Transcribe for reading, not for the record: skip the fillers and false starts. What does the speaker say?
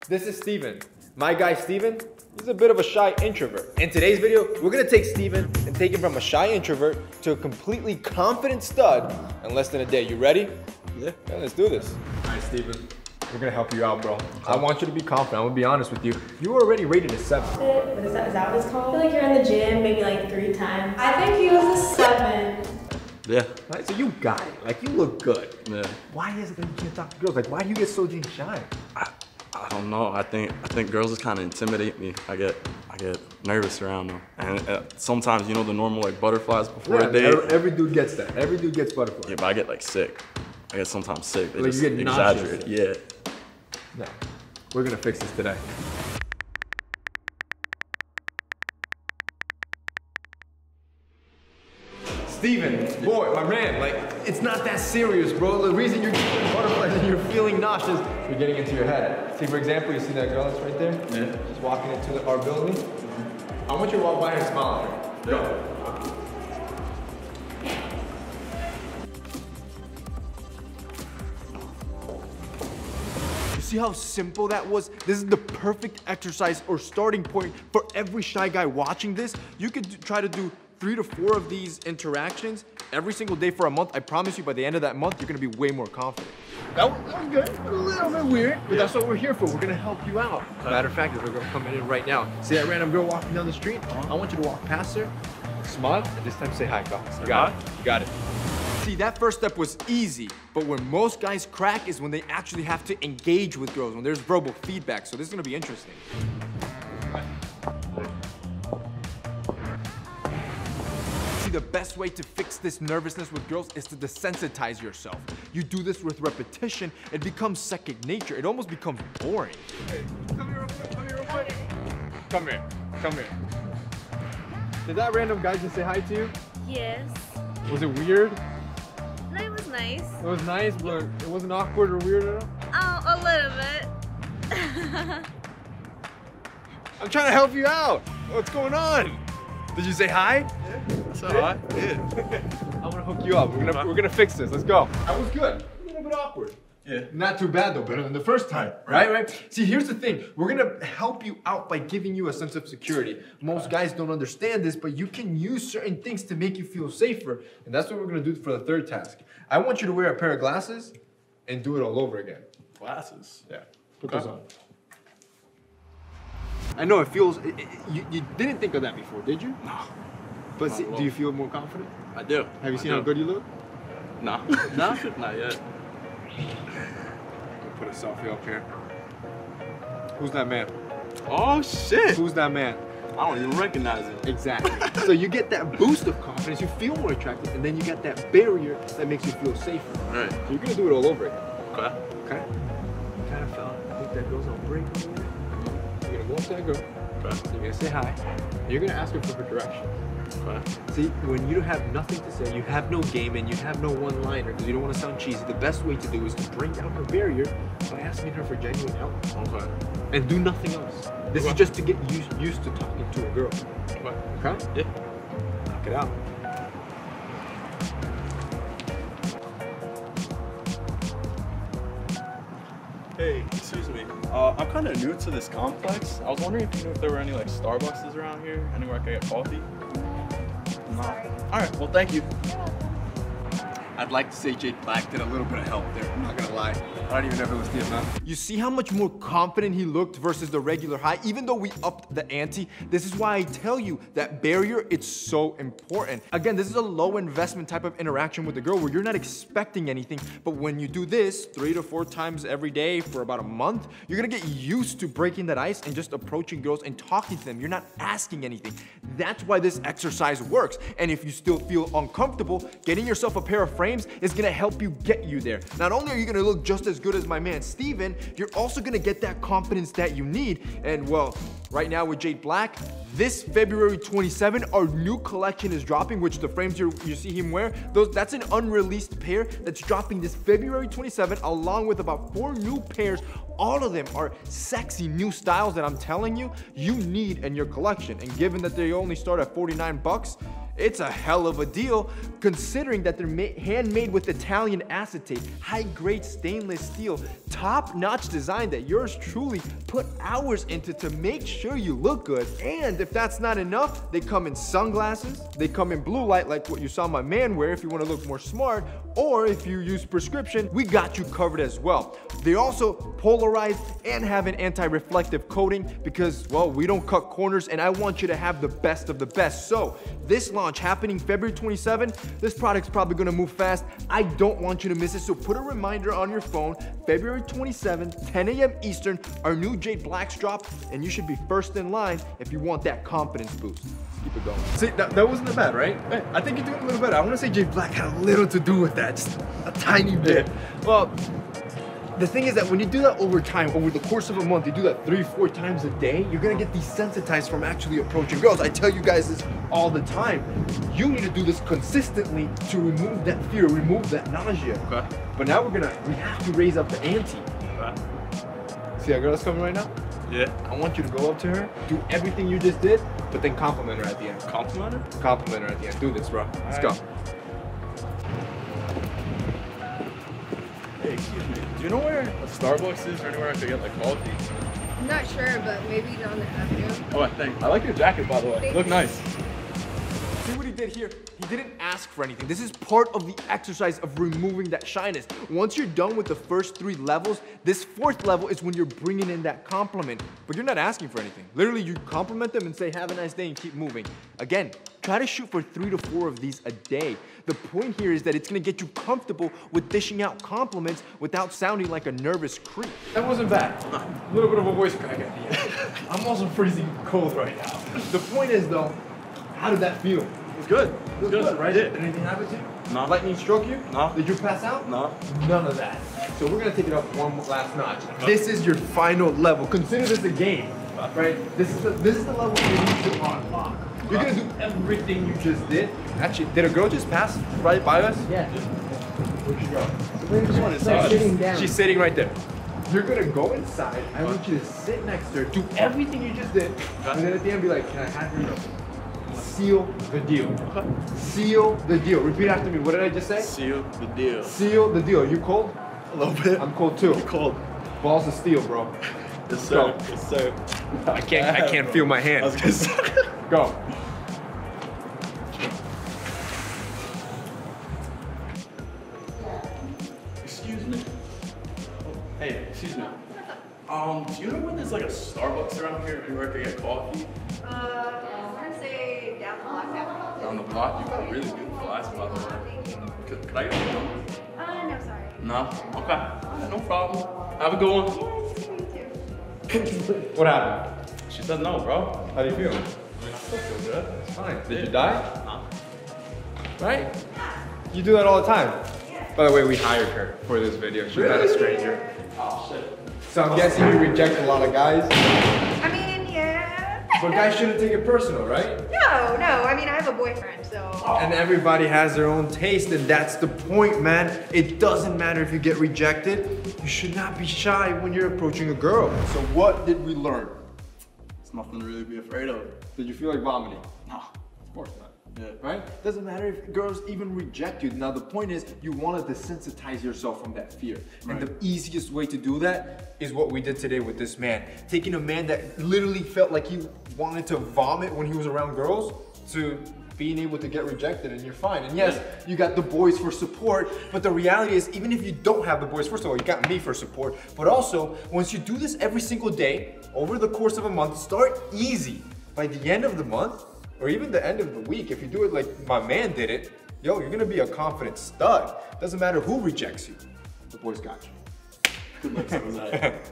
This is Steven. My guy Steven, he's a bit of a shy introvert. In today's video, we're gonna take Steven and take him from a shy introvert to a completely confident stud in less than a day. You ready? Yeah. Let's do this. All right, Steven. We're gonna help you out, bro. I want you to be confident. I'm gonna be honest with you. You were already rated a 7. Is that what it's called? I feel like you're in the gym maybe like 3 times. I think he was a 7. Yeah. Right, so you got it. Like, you look good. Yeah. Why is it that you can't talk to girls? Like, why do you get so shy? I don't know. I think girls just kind of intimidate me. I get nervous around them, and sometimes, you know, the normal like butterflies before a date. Every dude gets that. Every dude gets butterflies. Yeah, but I get like sick. I get sometimes sick. They like just you get exaggerate. nauseous. Yeah. No, we're gonna fix this today. Steven, boy, my man, like, it's not that serious, bro. The reason you're getting butterflies and you're feeling nauseous, you're getting into your head. See, for example, you see that girl that's right there? Yeah. She's walking into our building. I want you to walk by her and smile at her. Go. See how simple that was? This is the perfect exercise or starting point for every shy guy watching this. You could try to do 3 to 4 of these interactions every single day for a month. I promise you, by the end of that month, you're gonna be way more confident. That was good, a little bit weird, but that's what we're here for. We're gonna help you out. Matter of fact, we're gonna come in right now. See that random girl walking down the street? I want you to walk past her, smile, and this time say hi, go. You got it? You got it. See, that first step was easy, but where most guys crack is when they actually have to engage with girls, when there's verbal feedback. So this is gonna be interesting. See, the best way to fix this nervousness with girls is to desensitize yourself. You do this with repetition, it becomes second nature. It almost becomes boring. Hey, come here real quick, come here real quick. Come here, come here. Did that random guy just say hi to you? Yes. Was it weird? No, it was nice. It was nice, but it wasn't awkward or weird at all? Oh, a little bit. I'm trying to help you out. What's going on? Did you say hi? Yeah. So hi. Yeah. I'm gonna hook you up. We're gonna fix this. Let's go. That was good. A little bit awkward. Yeah. Not too bad though. Better than the first time. Right? See, here's the thing. We're gonna help you out by giving you a sense of security. Most guys don't understand this, but you can use certain things to make you feel safer. And that's what we're gonna do for the third task. I want you to wear a pair of glasses and do it all over again. Glasses. Yeah. Put those on. I know it feels. You didn't think of that before, did you? No. But see, do you feel more confident? I do. Have you seen how good you look? No. No. Not yet. Put a selfie up here. Who's that man? Oh shit. Who's that man? I don't even recognize it. Exactly. So you get that boost of confidence, you feel more attractive, and then you get that barrier that makes you feel safer. All right. So you're gonna do it all over again. Okay. Okay? Kind of fella. I think that girl's on break. You're gonna go up to that girl. Okay. You're gonna say hi. You're gonna ask her for her directions. Okay. See, when you have nothing to say, you have no game, and you have no one-liner because you don't want to sound cheesy, the best way to do is to bring down her barrier by asking her for genuine help. Okay. And do nothing else. This is just to get used to talking to a girl. Okay. Okay? Yeah. Knock it out. Hey, excuse me. I'm kind of new to this complex. I was wondering if you knew if there were any like Starbucks around here, anywhere I could get coffee. No. All right. Well, thank you. I'd like to say Jade Black did a little bit of help there. I'm not gonna lie. I don't even know if it was the amount. You see how much more confident he looked versus the regular high? Even though we upped the ante, this is why I tell you that barrier, it's so important. Again, this is a low investment type of interaction with the girl where you're not expecting anything, but when you do this 3 to 4 times every day for about a month, you're gonna get used to breaking that ice and just approaching girls and talking to them. You're not asking anything. That's why this exercise works. And if you still feel uncomfortable, getting yourself a pair of frames is gonna help you get you there. Not only are you gonna look just as good as my man Steven, you're also gonna get that confidence that you need. And well, right now with Jade Black, this February 27, our new collection is dropping, which the frames you see him wear, that's an unreleased pair that's dropping this February 27, along with about 4 new pairs. All of them are sexy new styles that I'm telling you, you need in your collection. And given that they only start at $49, It's a hell of a deal considering that they're handmade with Italian acetate, high-grade stainless steel, top-notch design that yours truly put hours into to make sure you look good. And if that's not enough, they come in sunglasses, they come in blue light like what you saw my man wear if you want to look more smart, or if you use prescription, we got you covered as well. They also polarize and have an anti-reflective coating because, well, we don't cut corners and I want you to have the best of the best. So this launch happening February 27, this product's probably gonna move fast. I don't want you to miss it, so put a reminder on your phone, February 27, 10 a.m. Eastern, our new Jade Blacks drop, and you should be first in line if you want that confidence boost. Keep it going. See, that wasn't that bad, right? Hey, I think you're doing a little better. I wanna say Jade Black had a little to do with that, just a tiny bit. Well, the thing is that when you do that over time, over the course of a month, you do that 3-4 times a day, you're gonna get desensitized from actually approaching girls. I tell you guys this all the time. You need to do this consistently to remove that fear, remove that nausea. Okay. But now we have to raise up the ante. Okay. See that girl that's coming right now? Yeah. I want you to go up to her, do everything you just did, but then compliment her at the end. Compliment her? Compliment her at the end. Do this, bro. Let's go. Hey, excuse me. Do you know where a Starbucks is or anywhere I could get like coffee? I'm not sure, but maybe down the avenue. Oh, thanks. I like your jacket, by the way. Look nice. See what he did here? He didn't ask for anything. This is part of the exercise of removing that shyness. Once you're done with the first 3 levels, this 4th level is when you're bringing in that compliment. But you're not asking for anything. Literally, you compliment them and say, have a nice day and keep moving. Again, try to shoot for 3 to 4 of these a day. The point here is that it's gonna get you comfortable with dishing out compliments without sounding like a nervous creep. That wasn't bad. A little bit of a voice crack at the end. I'm also freezing cold right now. The point is though, how did that feel? It was good. It was good, right? Yeah. Did anything happen to you? No. Lightning struck you? No. Did you pass out? No. None of that. So we're gonna take it up one last notch. This is your final level. Consider this a game, right? This is the level you need to unlock. You're gonna do everything you just did. Actually, did a girl just pass right by us? Yeah. Where'd she go? Sitting down. She's sitting right there. You're gonna go inside. I want you to sit next to her, do everything you just did, and then at the end be like, can I have your number? Seal the deal. Seal the deal. Repeat after me. What did I just say? Seal the deal. Seal the deal. You cold? A little bit. I'm cold too. Cold. Balls of steel, bro. Yes, sir. Yes, sir. I can't feel my hand. I was gonna say. Go. Excuse me. Hey, excuse me. Do you know when there's like a Starbucks around here anywhere I could get coffee? I want to say down the block avenue. Down the block? You got really beautiful eyes, by the way. Could I get your number? No, sorry. No? Okay. Alright, no problem. Have a good one. Yeah, nice to meet you. What happened? She said no, bro. How do you feel? I still feel good. It's fine. Did you die? No. Right? You do that all the time. By the way, we hired her for this video. She's not a stranger. Oh, shit. So I'm guessing you reject a lot of guys. I mean, yeah. But guys shouldn't take it personal, right? No, I mean, I have a boyfriend, so. And everybody has their own taste, and that's the point, man. It doesn't matter if you get rejected. You should not be shy when you're approaching a girl. So what did we learn? It's nothing to really be afraid of. Did you feel like vomiting? No. Of course not. Yeah. Right? Doesn't matter if girls even reject you. Now the point is you want to desensitize yourself from that fear. And the easiest way to do that is what we did today with this man. Taking a man that literally felt like he wanted to vomit when he was around girls to being able to get rejected, and you're fine. And yes, you got the boys for support, but the reality is even if you don't have the boys, first of all, you got me for support, but also once you do this every single day over the course of a month, start easy. By the end of the month, or even the end of the week, if you do it like my man did it, yo, you're gonna be a confident stud. Doesn't matter who rejects you. The boys got you. Good luck,